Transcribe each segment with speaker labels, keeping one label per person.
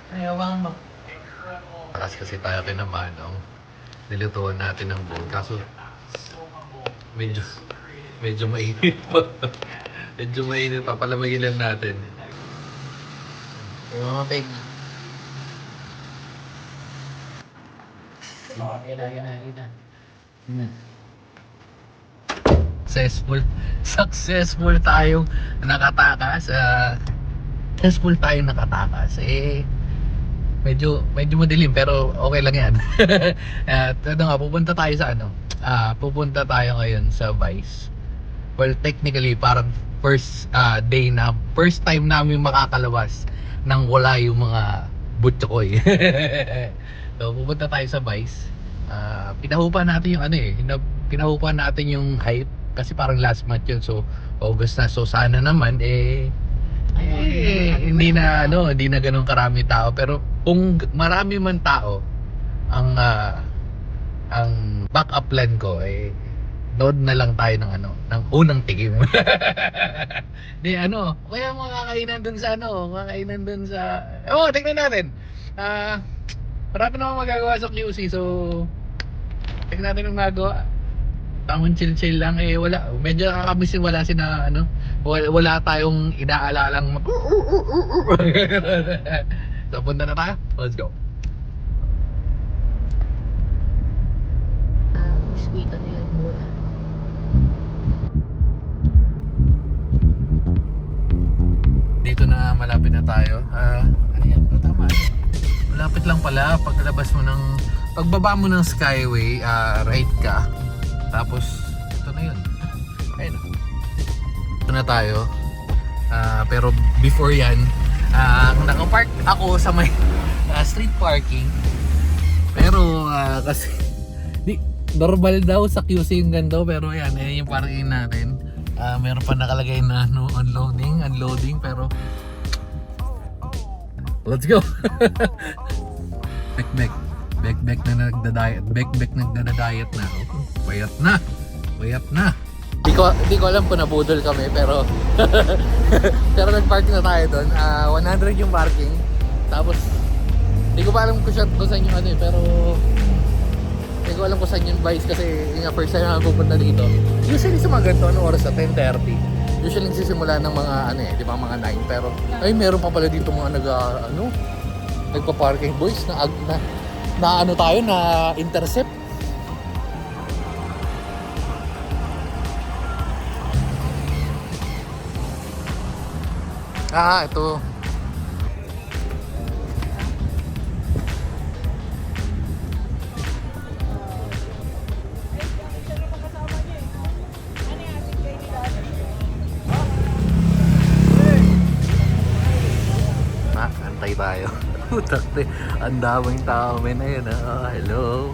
Speaker 1: Ayaw mo. Kasi tayo naman, nilutuan natin ng bowl. Kaso, medyo, medyo mainit pa. Medyo mainit pa. Palamagin lang natin. Yung mga peg. Successful tayong nakatakas. Successful tayong nakatakas. Medyo madilim pero okay lang yan. At pupunta tayo sa pupunta tayo ngayon sa Vice. Well, technically parang first time namin makakalawas nang wala yung mga butchokoy. So pupunta tayo sa Vice. Pinahupa natin yung pinahupa natin yung hype kasi parang last month yun. So August na, so sana naman hindi na ganun karami tao, pero kung marami man tao, ang backup plan ko nood na lang tayo ng unang tikim. Kaya makakainan dun sa makakainan dun sa tingnan natin. Marami naman magagawa sa QC, so tingnan natin ang magawa. Tamang chill lang, wala, medyo nakakamiss yung wala tayong inaalalang so punta na tayo, let's go. Sweet na yan muna. Dito na, malapit na tayo. Tama. Malapit lang pala. Pagbaba mo ng Skyway, right ka. Tapos, ito na yun. Ayun. Ito na tayo. Pero before yan, nakapark ako sa may street parking. Pero kasi normal daw sa QC yung ganito. Pero yan yung parking natin. Meron pa nakalagay na unloading. Pero let's go. Back na nagda-diet na. Payat na. Di ko alam kung nabudol kami, pero pero nag-parking na tayo doon. 100 yung parking. Tapos di ko pa alam kung saan yung pero di ko alam kung saan yung Vice kasi yung first time na pupunta dito. Usually sa mga ganito, anong oras na 10:30. Usually nagsisimula ng mga di ba, mga 9, pero meron pa pala dito mga nagpa-parking boys na tayo na intercept. Ito. Antay tayo. Putakte, ang daming tao men. Ayun hello.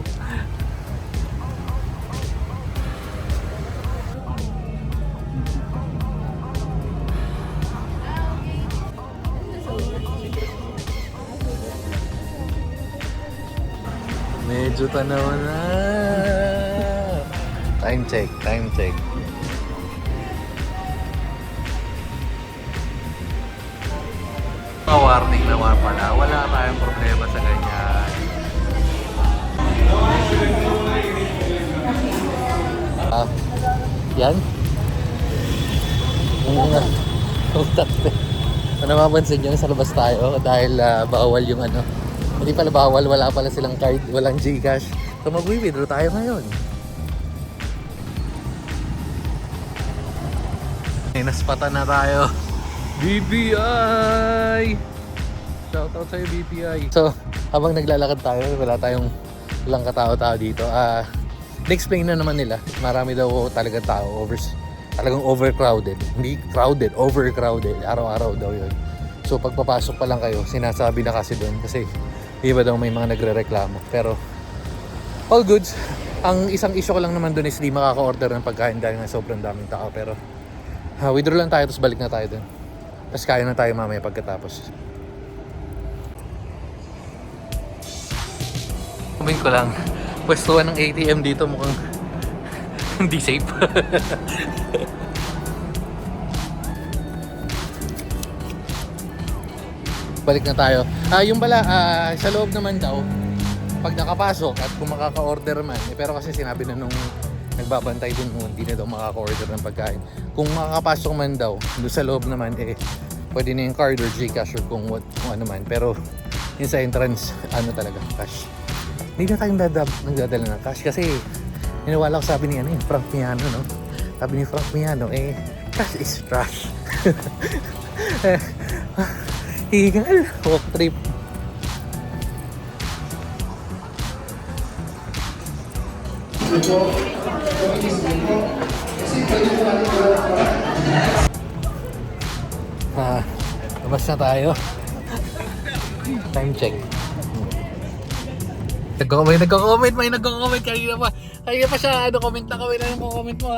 Speaker 1: Medyo tanaw na. Time check. Warning naman pala, wala tayong problema sa ganyan. Yan. Ano mapansin nyo, sa labas tayo dahil bawal yung hindi pala bawal, wala pala silang card, walang Gcash. So mag-withdraw tayo ngayon. Naspatan na tayo. BPI! Shoutout sa'yo, BPI. So, habang naglalakad tayo, walang katao-tao dito. Na-explain na naman nila, marami daw talaga tao, talagang overcrowded. Hindi crowded, overcrowded. Araw-araw daw yun. So, pagpapasok pa lang kayo, sinasabi na kasi doon. Kasi, iba daw may mga nagre-reklamo. Pero, all goods. Ang isang issue ko lang naman doon is di makaka-order ng pagkain dahil nga sobrang daming tao. Pero, withdraw lang tayo, tapos balik na tayo doon. Tapos kaya na tayo mamaya pagkatapos. Comment ko lang, pwestuhan ng ATM dito mukhang hindi safe. balik na tayo. Yung pala, sa loob naman daw, pag nakapasok at kung makaka-order man, pero kasi sinabi na nung nagbabantay dun, hindi na daw makaka-order ng pagkain. Kung makakapasok man daw, doon sa loob naman, pwede na yung card or Gcash or kung ano man. Pero yung sa entrance, ano talaga, cash. Hindi na tayong nagdadala ng cash kasi niniwala ko sabi ni Frank Miano, no? Sabi ni Frank Miano, cash is trash. Higal, walk trip. Labas na tayo. Time check. May nagko-comment kanina pa. Kanina pa siya, comment na comment. Anong comment mo,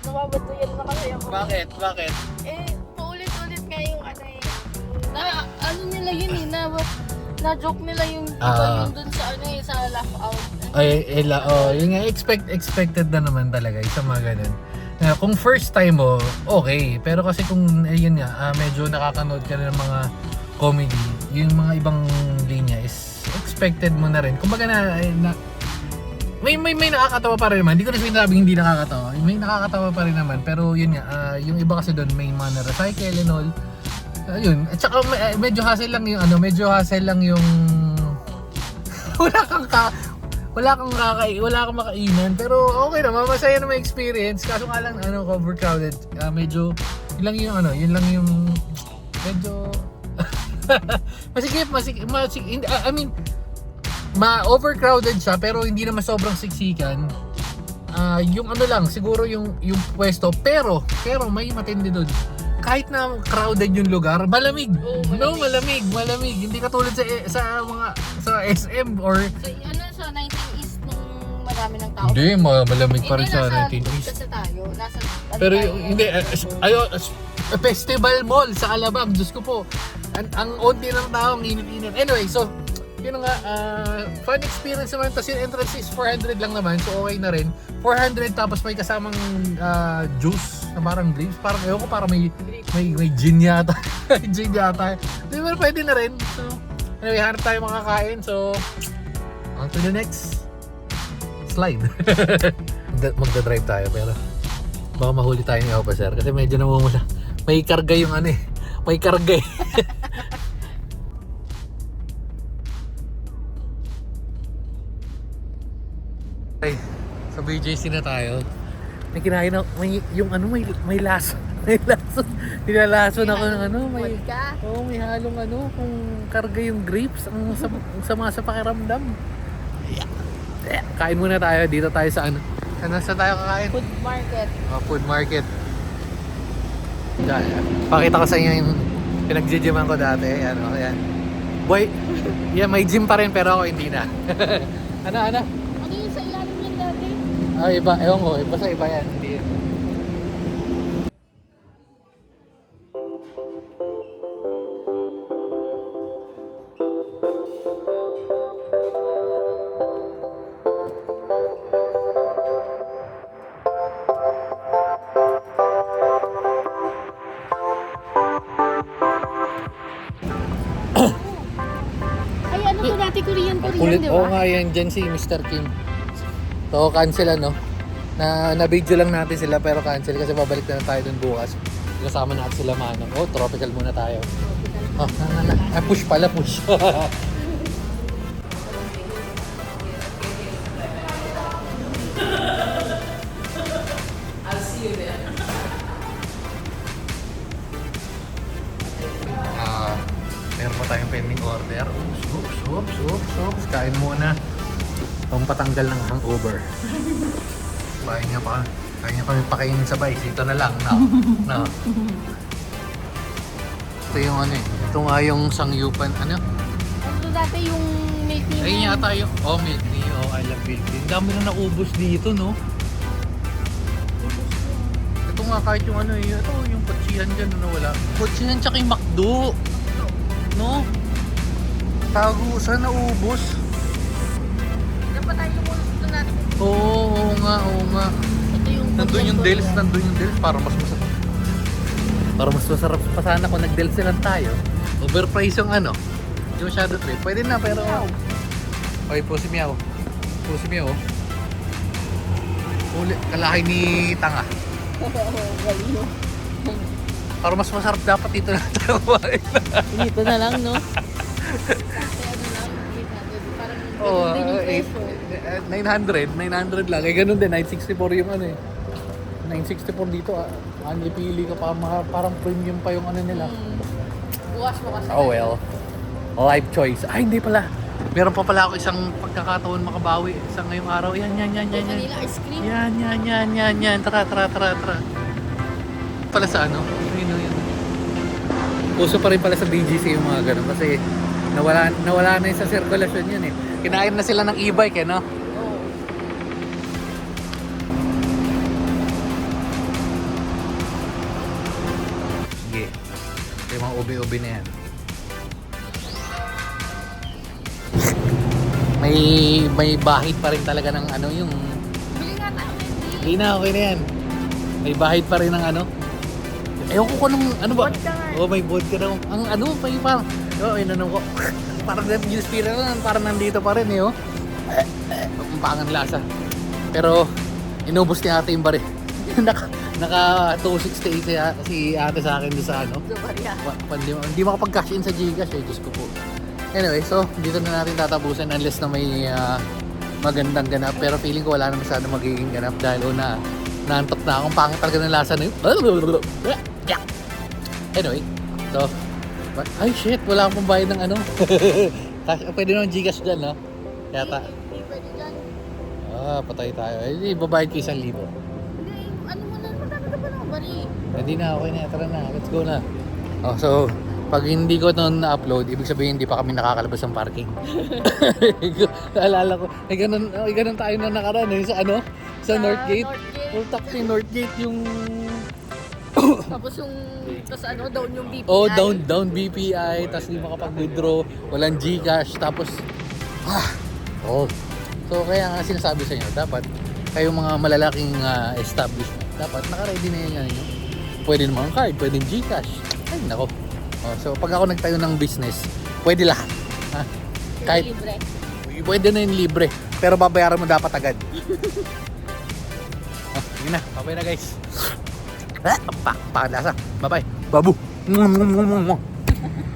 Speaker 2: Nababatuyan na kasi ako.
Speaker 1: Bakit?
Speaker 2: Paulit-ulit nga yung ano nila yun na-joke nila yung iba yung dun sa sa laugh out.
Speaker 1: Yung nga, expected na naman talaga, isa mga ganun. Kung first time mo, okay. Pero kasi kung, yun nga, medyo nakakanood ka na ng mga comedy, yung mga ibang linya is expected mo na rin. Kumbaga may nakakatawa pa rin naman. Hindi ko na sinasabing hindi nakakatawa. May nakakatawa pa rin naman. Pero yun nga, yung iba kasi doon may mga na-recycle and all. Yun. At saka medyo hassle lang yung wala kang makainan, pero okay naman, masaya na may experience. Kaso nga lang overcrowded. Medyo yun lang yung medyo masikip. I mean, overcrowded siya pero hindi naman sobrang siksikan. Yung lang siguro yung pwesto, pero may matindi doon. Kahit na crowded yung lugar, malamig. Malamig. Hindi katulad sa SM or
Speaker 2: sa 19 East nung marami ng tao.
Speaker 1: Hindi, malamig pa rin sa 19 East.
Speaker 2: Kasi tayo,
Speaker 1: Pero hindi, Festival Mall sa Alabang, Diyos ko po. Ang onti ng tao, ang init-init. Anyway, so yun nga, fun experience naman. Tapos yung entrance is 400 lang naman, so okay na rin. 400 tapos may kasamang juice na parang grapes. Parang ewan ko, parang may gin yata. Gin yata. Pero pwede na rin. So anyway, hanap tayo makakain. So on to the next slide. Magdadrive tayo pero baka mahuli tayo ni Opa Sir kasi medyo namumula. May karga yung may karga Ay, sa BJC na tayo. May kinain na, may laso. May laso. Nilalaso na ako ng may halong kung karga yung grapes. Ang sama sa pakiramdam. Kain muna tayo. Dito tayo sa saan tayo kakain?
Speaker 2: Food market.
Speaker 1: Food market. Pakita ko sa inyo yung pinag-gyman ko dati. Ayan. Boy, may gym pa rin pero ako hindi na. Ano?
Speaker 2: Ano yung sa ilalim yan dati?
Speaker 1: Iba. Ewan ko. Basta iba yan. Hindi yan.
Speaker 2: Korean,
Speaker 1: Kulit,
Speaker 2: di ba?
Speaker 1: oo nga yan dyan si Mr. Kim. So cancel na-video lang natin sila pero cancel kasi babalik na tayo dun bukas. Kasama natin sila Manong. Tropical muna tayo. Push pala, push. I'll see you there. Meron pa tayong pending order. Oops. Kain muna. Pampatanggal ng hangover. Kaya niya kami pakainin sabay. Dito na lang. No. Ito yung ito nga yung sangyupan.
Speaker 2: Ano dati yung milk tea?
Speaker 1: Ayun yata yung, milk tea. I love milk tea. Ang dami na naubos dito, no? Ito nga kahit yung ito yung kutsihan dyan, wala. Kutsihan tsaka yung McDo. No? Tagusan, naubos.
Speaker 2: Dapat tayo lumulus ito natin.
Speaker 1: Oo nga.
Speaker 2: Ito yung
Speaker 1: Nandun yung Dels. Para mas masarap pa sana kung nag-Dels lang tayo. Overprice yung ano. Hindi masyado trip. Pwede na pero... Okay, po si Meow. Po si Meow. Kalaki ni Tanga.
Speaker 2: Galing mo.
Speaker 1: Para mas masarap dapat dito na tayo kumain.
Speaker 2: Dito na lang, no? Kasi ano lang, 800. Parang
Speaker 1: Oo,
Speaker 2: ganun din yung presyo.
Speaker 1: 900 lang. Eh, ganun din, 964 yung ano eh. 964 dito ah. Ang pili ka pa, parang premium pa yung ano nila.
Speaker 2: Bukas mo kasi.
Speaker 1: Oh well. Life choice. Ay, hindi pala. Meron pa pala ako isang pagkakataon makabawi sa ngayong araw. Yan.
Speaker 2: Vanilla ice cream.
Speaker 1: Yan. Tara. Pala sa ano? Yun. Uso pa rin pala sa BGC yung mga ganun kasi nawala na yung sa sirkulasyon yun eh. Kinain na sila ng e-bike eh, no?
Speaker 2: Oo.
Speaker 1: Sige. Ito yung mga ubi-ubi na yan. May bahid pa rin talaga ng ano yung...
Speaker 2: Bili nga tayo.
Speaker 1: Hindi na, okay na yan. May bahid pa rin ng ano. Ewan ko kung ano ba?
Speaker 2: Vodka nga.
Speaker 1: Oh, may vodka daw. Ang ano, parang... Oh, inanong ko. Parang yung spirit parang nandito pa rin eh, oh. Ang pangang lasa. Pero, inubos ni ate yung bari. naka 268 si ate sa akin doon sa ano.
Speaker 2: Zubaria.
Speaker 1: Hindi makapag-cash in sa Gcash eh, Diyos ko po. Anyway, so dito na natin tatapusin unless na may magandang ganap. Pero feeling ko wala na masyado magiging ganap dahil naantok na akong pangit talaga ng lasa na yun. Anyway, so, ay shit, wala akong bayad ng ano. Pwede naman Gcash dyan, no? Yata.
Speaker 2: Hindi pwede dyan.
Speaker 1: Patay tayo. Eh, babayad ko 1,000.
Speaker 2: Hindi, ano mo na, magkano ka pa ng bari?
Speaker 1: Hindi na, okay na. Tara na, let's go na. Oh, so, pag hindi ko ito na-upload, ibig sabihin hindi pa kami nakakalabas ng parking. Naalala ko, ganun tayo na nakaraan eh, sa ano? Sa Northgate. Ultak si Northgate yung...
Speaker 2: Tapos yung, tapos ano, down yung BPI.
Speaker 1: Oh, down BPI, tapos di makapag-withdraw, walang Gcash, tapos... So, kaya nga sinasabi sa inyo, dapat kayong mga malalaking establishment, dapat naka-ready na yun ano. Pwede naman card, pwede Gcash. Ay, nako. Oh, so pag ako nagtayo ng business, pwede lahat. Ha? Kahit
Speaker 2: Libre.
Speaker 1: pwede na yung libre, pero babayaran mo dapat agad. Yun na, bye na guys. Pakadasa. Bye-bye. Babu.